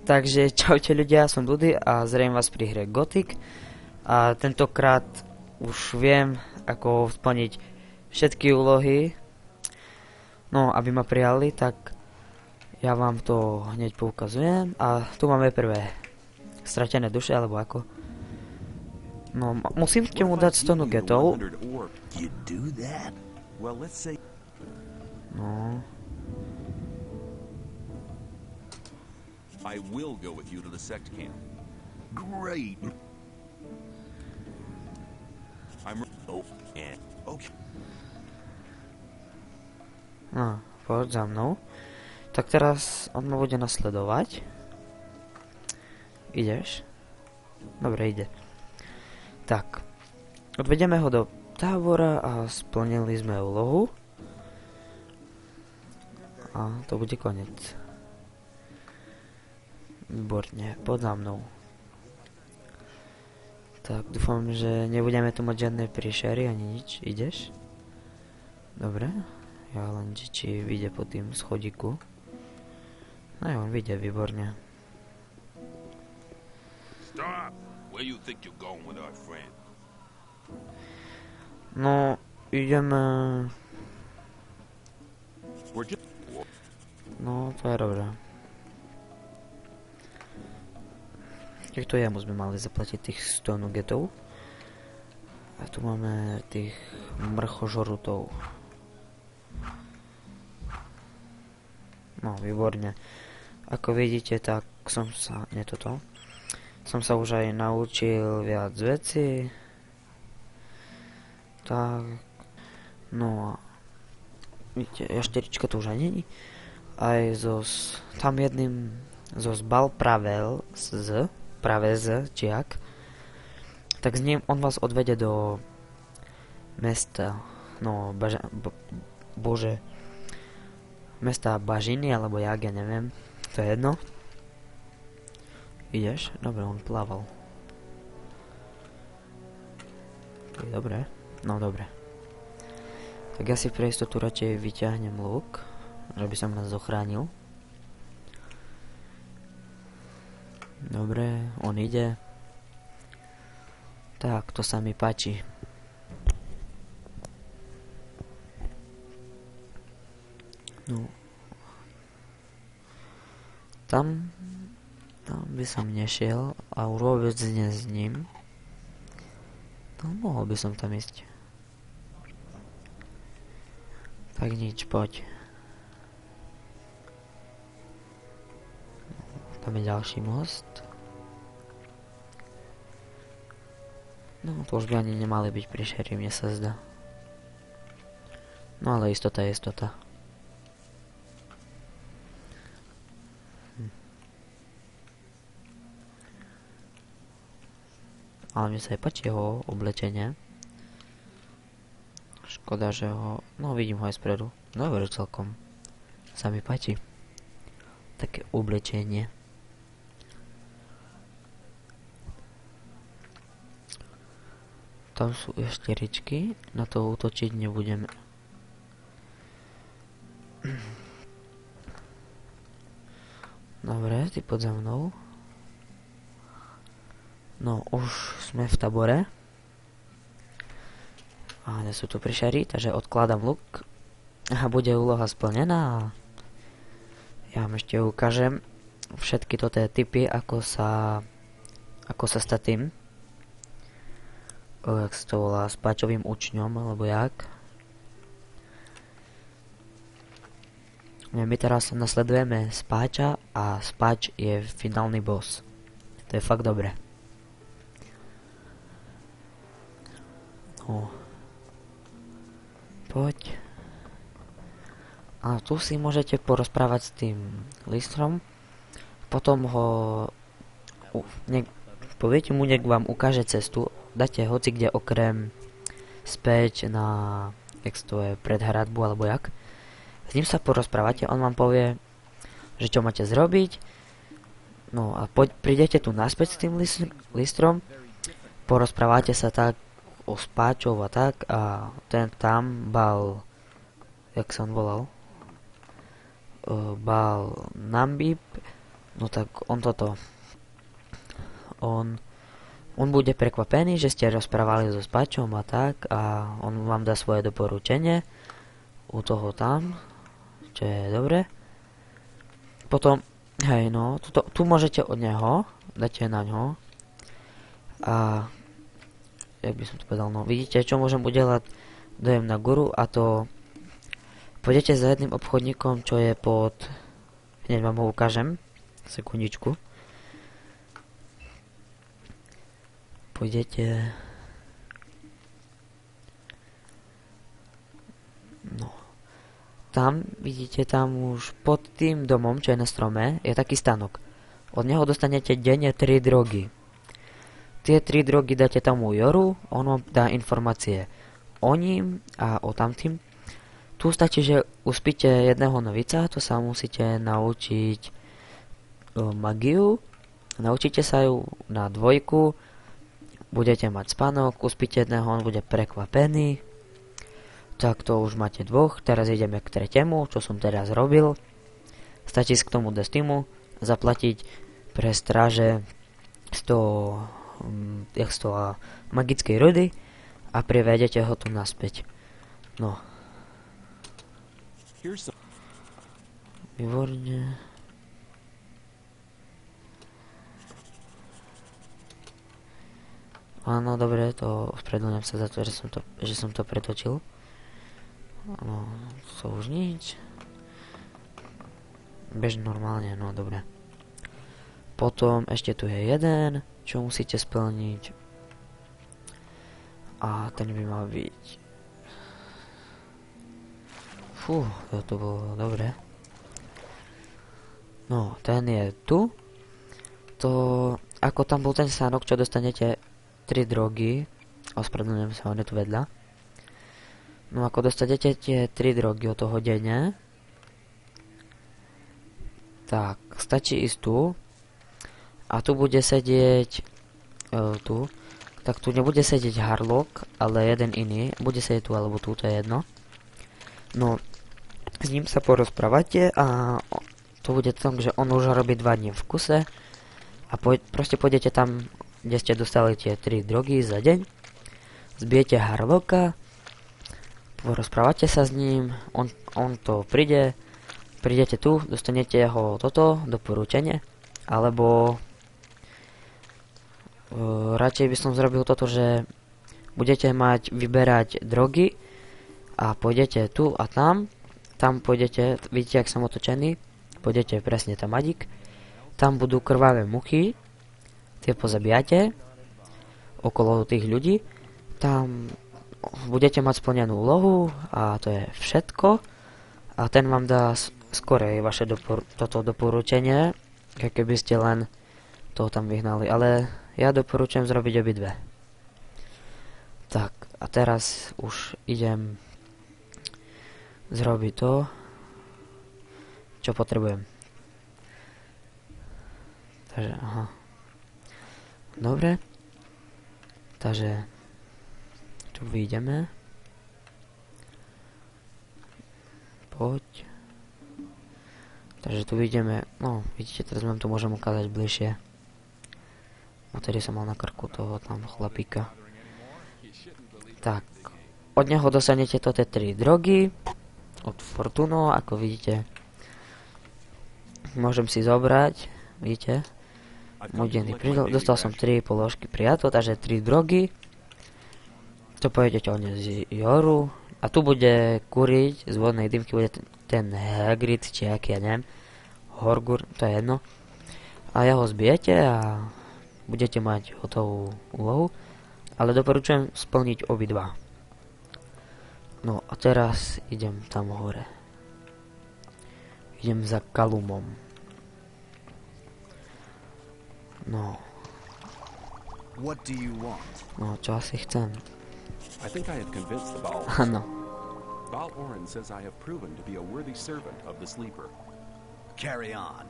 Takže čaute ľudia, som Dudy a zrejme vás pri hre Gothic. A tentokrát už viem, ako splniť všetky úlohy. No, aby ma prijali, tak ja vám to hneď poukazujem. A tu máme prvé stratené duše, alebo ako. No, musím k mu dať 100 nugetov. No. I will go with you to the sect camp. Great. Okay. No, poď za mnou. Tak teraz on ma bude nasledovať. Ideš? Dobre, ide. Tak. Odvedeme ho do tábora a splnili sme úlohu. A to bude koniec. Výborne, poď za mnou. Tak, dúfam, že nebudeme tu mať žiadne príšery ani nič. Ideš? Dobre. Ja len či vyjde po tým schodíku. No ja, on vyjde, výborne. Stop! Where you think you're going with our friend? No, ideme... No, to je dobré. Týchto jemu sme mali zaplatiť tých 100 nugetov. A tu máme tých mrchožorutov. No, výborne. Ako vidíte, tak som sa... Nie toto. Som sa už aj naučil viac veci. Tak... No a... Vidíte, jašterička tu už aj není. Aj zo... Tam jedným... Zo zbal pravel z... Práve z, či jak. Tak s ním on vás odvede do... Mesta... No, bože... Mesta Bažiny, alebo jak, ja neviem. To je jedno. Ideš? Dobre, on plával. Dobre. No, dobre. Tak ja si pre istotu radšej vyťahnem luk, že by som nás zachránil. Dobre, on ide. Tak, to sa mi páči. No. Tam by som nešiel a vôbec nie s ním. No, mohol by som tam ísť. Tak nič, poď. Tam je ďalší most. No, to už by ani nemali byť príšery, mne sa zdá. No, ale istota je istota. Ale mne sa aj páči jeho oblečenie. Škoda, že ho... No, vidím ho aj spredu. Dobre, celkom. Sa mi páči. Také oblečenie. Tam sú eštiričky. Na to útočiť nebudeme. Dobre, ty poď za mnou. No, už sme v tabore. A nie sú tu prišery, takže odkladám luk. A bude úloha splnená. Ja vám ešte ukážem všetky toto tipy, ako sa stať tým. Jak sa to volá, spáčovým učňom, alebo jak. My teraz nasledujeme spáča a spáč je finálny boss. To je fakt dobré. No. Poď. A tu si môžete porozprávať s tým listrom. Potom ho... Poviete mu, nech vám ukáže cestu. Dáte hoci kde okrem späť na... Jak to je, pred hradbu, alebo jak. S ním sa porozprávate, on vám povie, že čo máte zrobiť. No a prídete tu naspäť s tým listrom. Porozprávate sa tak o spáčov a tak. A ten tam bal... Jak sa on volal? Bal Nambib No tak on toto. On bude prekvapený, že ste rozprávali so Spačom a tak a on vám dá svoje doporučenie u toho tam, čo je dobre. Potom, hej no, tu môžete od neho, dáte na ňo a jak by som to povedal, no vidíte, čo môžem udelať, dojem na guru a to pôjdete za jedným obchodníkom, čo je pod, hneď vám ho ukážem, sekundičku. Pôjdete, no, tam, vidíte, tam už pod tým domom, čo je na strome, je taký stanok. Od neho dostanete denne 3 drogy. Tie 3 drogy dáte tomu Joru, on vám dá informácie o ním a o tamtým. Tu stačí, že uspíte jedného novica, to sa musíte naučiť magiu. Naučíte sa ju na 2, budete mať spánok, uspíte jedného, on bude prekvapený. Tak to už máte 2, teraz ideme k 3, čo som teraz robil. Stačí k tomu destimu zaplatiť pre stráže 100 magickej rudy a privedete ho tu naspäť. No. Výborne. Áno, dobre, to ospravedlňujem sa za to, že som to pretočil. No, to už nič. Bež normálne, no dobre. Potom ešte tu je jeden, čo musíte splniť. A ten by mal byť. Fú, to bolo dobre. No, ten je tu. To, ako tam bol ten stánok, čo dostanete 3 drogy. Ospravedlňujem sa, on je tu vedľa. No ako dostanete tie 3 drogy od toho denne, tak stačí ísť tu. A tu bude sedieť tu. Tak tu nebude sedieť Harlock, ale jeden iný. Bude sedieť tu alebo tu, to je jedno. No, s ním sa porozprávate a to bude tam, že on už robí 2 dní v kuse. A proste pôjdete tam, kde ste dostali tie 3 drogy za deň. Zbijete Harlocka. Porozprávate sa s ním. On to príde. Prídete tu, dostanete jeho toto doporučenie. Alebo radšej by som zrobil toto, že budete mať vyberať drogy a pôjdete tu a tam pôjdete, vidíte, jak som otočený, pôjdete presne tam Madik, tam budú krvavé muchy, tie pozabíjate okolo tých ľudí, tam budete mať splnenú úlohu a to je všetko a ten vám dá skorej vaše toto doporučenie, keby ste len toho tam vyhnali, ale ja doporučujem zrobiť obidve. Tak, a teraz už idem zrobiť to, čo potrebujem. Takže, aha. Dobre. Takže, tu vyjdeme. Poď. Takže tu vyjdeme, no, vidíte, teraz vám to môžem ukázať bližšie. Odtedy som mal na krku toho tam chlapíka. Tak, od neho dostanete to tie 3 drogy. Od Fortuno, ako vidíte. Môžem si zobrať, vidíte. Môj denný prídel, dostal som 3 položky prijato, takže 3 drogy. To pôjdete od z Joru. A tu bude kuriť, z vodnej dymky bude ten Hagrid, či aký, ja neviem. Horgur, to je jedno. A ja ho zbijete a budete mať hotovú úlohu, ale doporučujem splniť obidva. No a teraz idem tam hore. Idem za Kalumom. No. What do you want? No, čo asi chcem? I think I have convinced the Baal. Áno. Baal Oren says I have proven to be a worthy servant of the Sleeper. Carry on.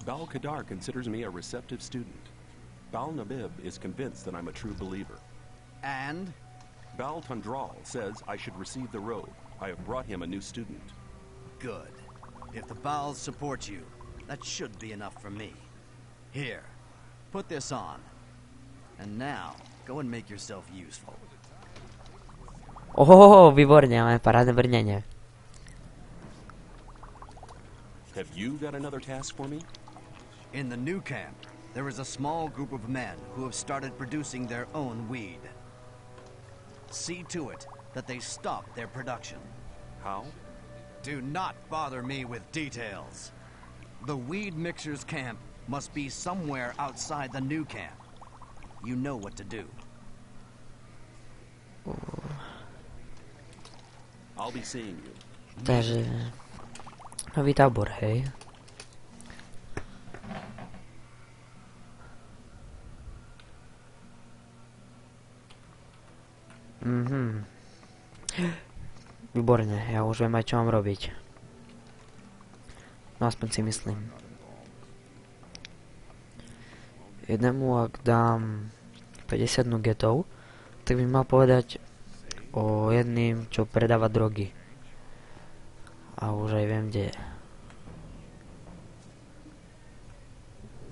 Baal Kadar considers me a receptive student. Baal Nabib is convinced that I'm a true believer. And? Baal Tundral says I should receive the robe. I have brought him a new student. Good. If the Baals support you, That should be enough for me. Here, put this on. And now, go and make yourself useful. Ohoho, výborne, máme parádne brnenie. Have you got another task for me? In the new camp, there is a small group of men who have started producing their own weed. See to it that they stop their production. How? Do not bother me with details. The weed mixers camp must be somewhere outside the new camp. You know what to do. I'll be seeing you. Takže... nový tábor, hej. Výborne, ja už viem aj čo mám robiť. No aspoň si myslím. Jednému ak dám 50 nugetov, tak by mal povedať o jedným, čo predáva drogy. A už aj viem, kde je.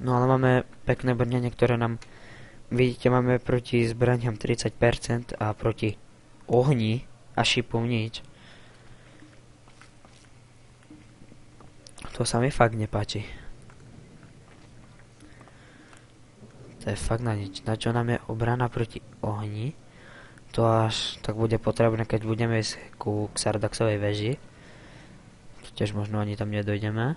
No ale máme pekné brnenie, ktoré nám, vidíte, máme proti zbraniam 30% a proti ohni a šipom nič. To sa mi fakt nepáči. To je fakt na nič. Na čo nám je obrana proti ohni? To až tak bude potrebné, keď budeme ísť ku Xardaxovej veži. Tiež možno ani tam nedojdeme.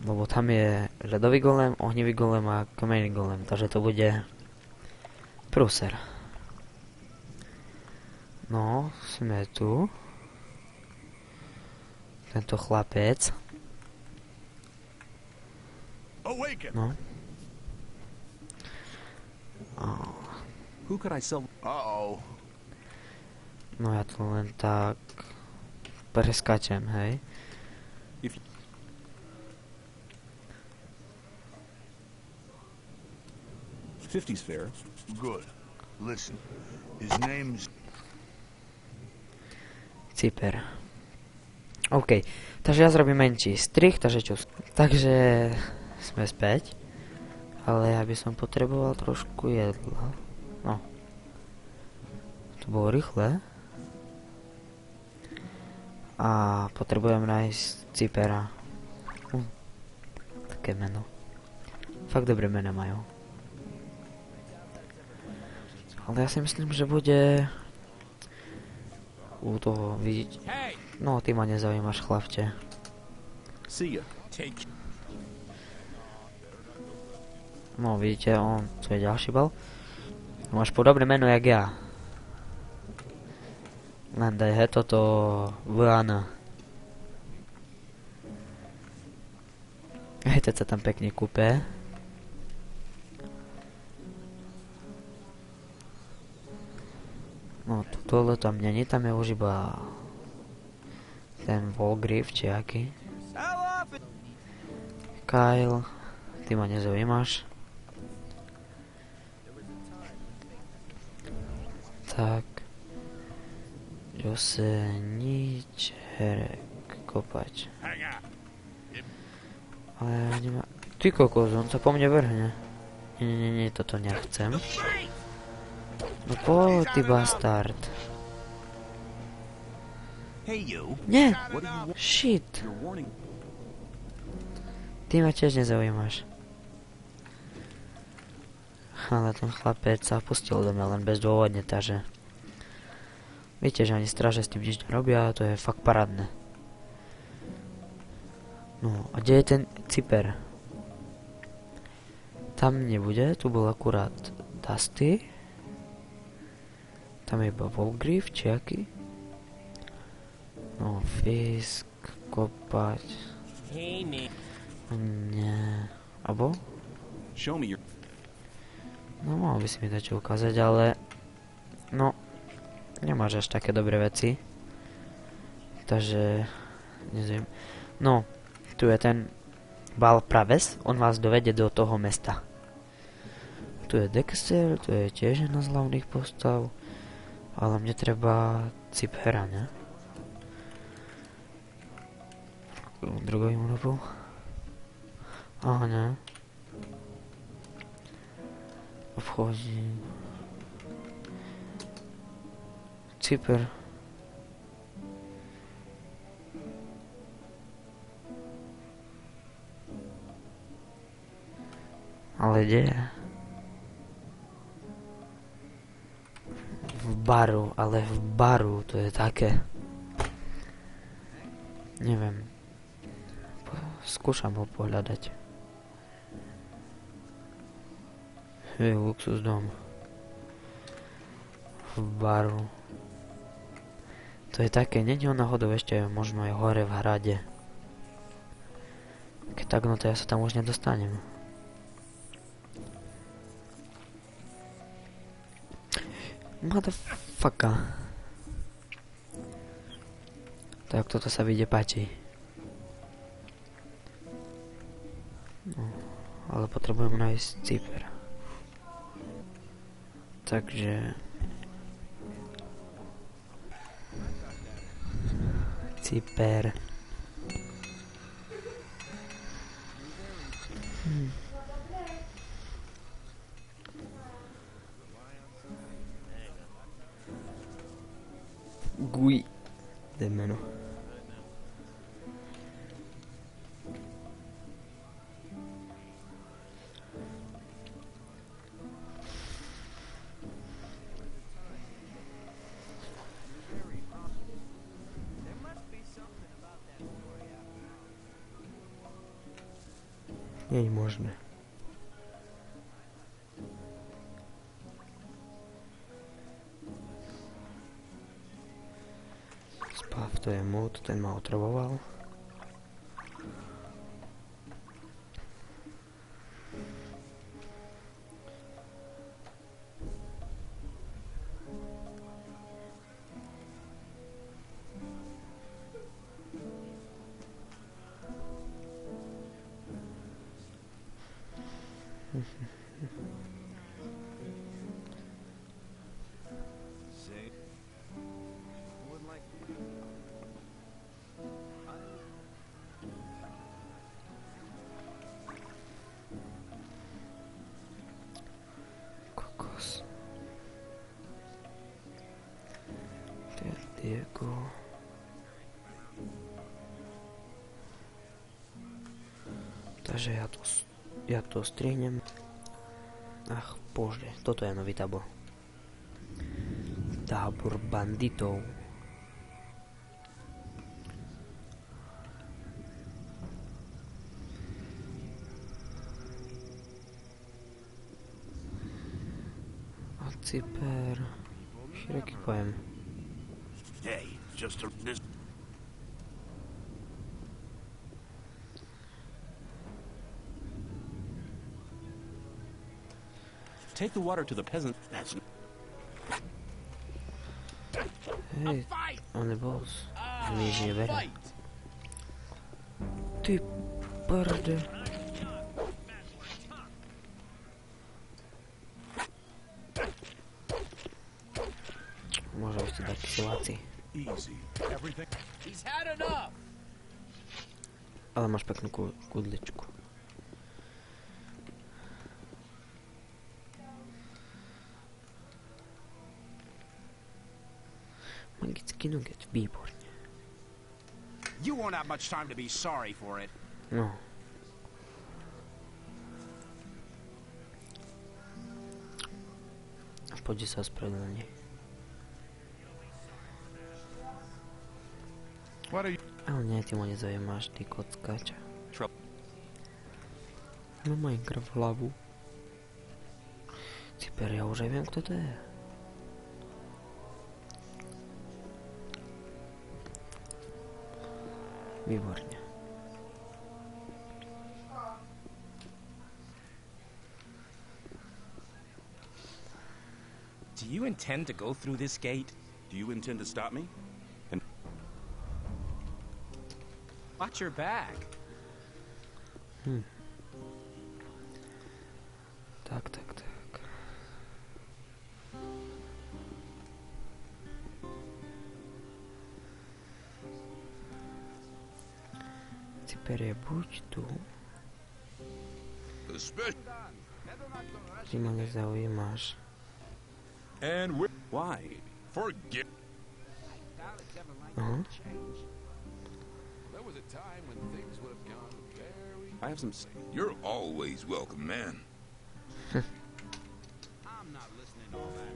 Lebo tam je ľadový golem, ohnivý golem a kamenný golem. Takže to bude prúser. No, sme tu. Tento chlapec. No. Who could I sell? Uh-oh. No ja to len tak preskačem, hej. If 50's fair. Good. Listen, his name's... Ciper. OK, takže ja zrobím menší strich, takže čo? Takže sme späť. Ale ja by som potreboval trošku jedla. No. To bolo rýchle. A potrebujem nájsť Cipera. Také meno. Fakt dobré meno majú. Ale ja si myslím, že bude... u toho vidieť... No, ty ma nezaujímaš, chlapče. See ya. No, vidíte, on... to je ďalší bal. Máš podobné meno, jak ja. Len daj he toto... Vana. Hej, teď sa tam pekne kúpe. No, tohle tam není, tam je už iba... ten Volgriff, či aký. Kyle, ty ma nezaujímaš. Tak. Jose, nič, Herek, kopač. Ale nemá... Ty kokos, on sa po mne vrhne. Nie, toto nechcem. No poď, ty bastard. Nie! Shit! Ty ma tiež nezaujímaš. Ale ten chlapec sa pustil do mňa len bezdôvodne, takže... Viete, že ani stráže s tým nič nerobia, to je fakt parádne. No, a kde je ten Ciper? Tam nebude, tu bol akurát Dusty. Tam je iba Volgriff, či aký? No, Fisk, kopať. Nie. Abo? Show me your... No, mal by si mi dať čo ukázať, ale... No, nemáš až také dobré veci. Takže... Neviem. No, tu je ten Bal Praves, on vás dovede do toho mesta. Tu je Dexter, tu je tiež jedna z hlavných postav. Ale mne treba Cipera, ne? drogovým únikou. Aha, ne. Obchodí. Cyper. Ale kde? V baru, ale v baru, to je také. Neviem. Skúšam ho pohľadať. Hej, luxus dom. V baru. To je také, není on náhodou ešte možno aj hore v hrade. Keď tak, no to ja sa tam už nedostanem. Motherfucker. Tak toto sa vidie páči. No, ale potrebujem nájsť cyper. Takže... Cyper. Gui. Nemmeno. Nie je možné. Spav, to je mód, ten ma otravoval. Kokos. Diego. Takže ja to strihnem. Ach, bože, toto je nový tábor. Tábor banditov. A cyper. Široký pojem. Hey, just this. Take the water to the peasant. That's Hej, on je boss. Nič nebere. Ty prde. Môže ešte dať kyseláci. easy. Everything. He's had enough! Ale máš peknú kudličku. Magický nugget, výborne. You won't have much time to be sorry for it. No. Poďte sa ospravedlniť. What are you? Ale nie, ty ma nezaujímaš, ty kockača. Trouble. No Minecraft hlavu. Cyper, ja už aj viem, kto to je. Výborne. Do you intend to go through this gate? Do you intend to stop me? And Watch your back. Tak. Sniper je buď tu. Ty ma nezaujímaš. And why? Forget. Aha. There was a time when things would have gone very. I have some. You're always welcome, man. I'm not listening to all that.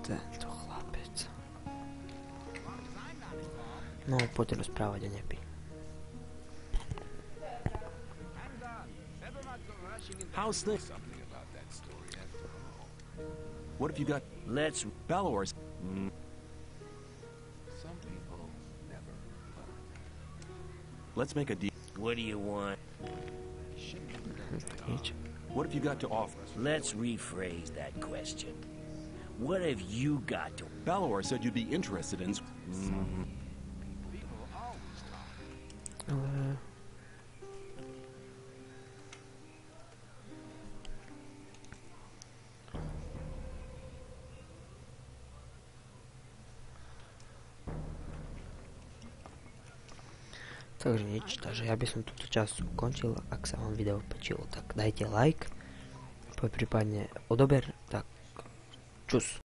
Tento chlapec. No, poď rozprávať a nepí. How's things? Something about that story after all. What have you got? Let's... Balor. Some people never learn. Let's make a deal. What do you want? Nič. What have you got to offer? Let's rephrase that question. What have you got to... Balor said you'd be interested in. Ale... Takže nič, takže ja by som túto časť ukončil. Ak sa vám video páčilo, tak dajte like, prípadne odober, tak čus.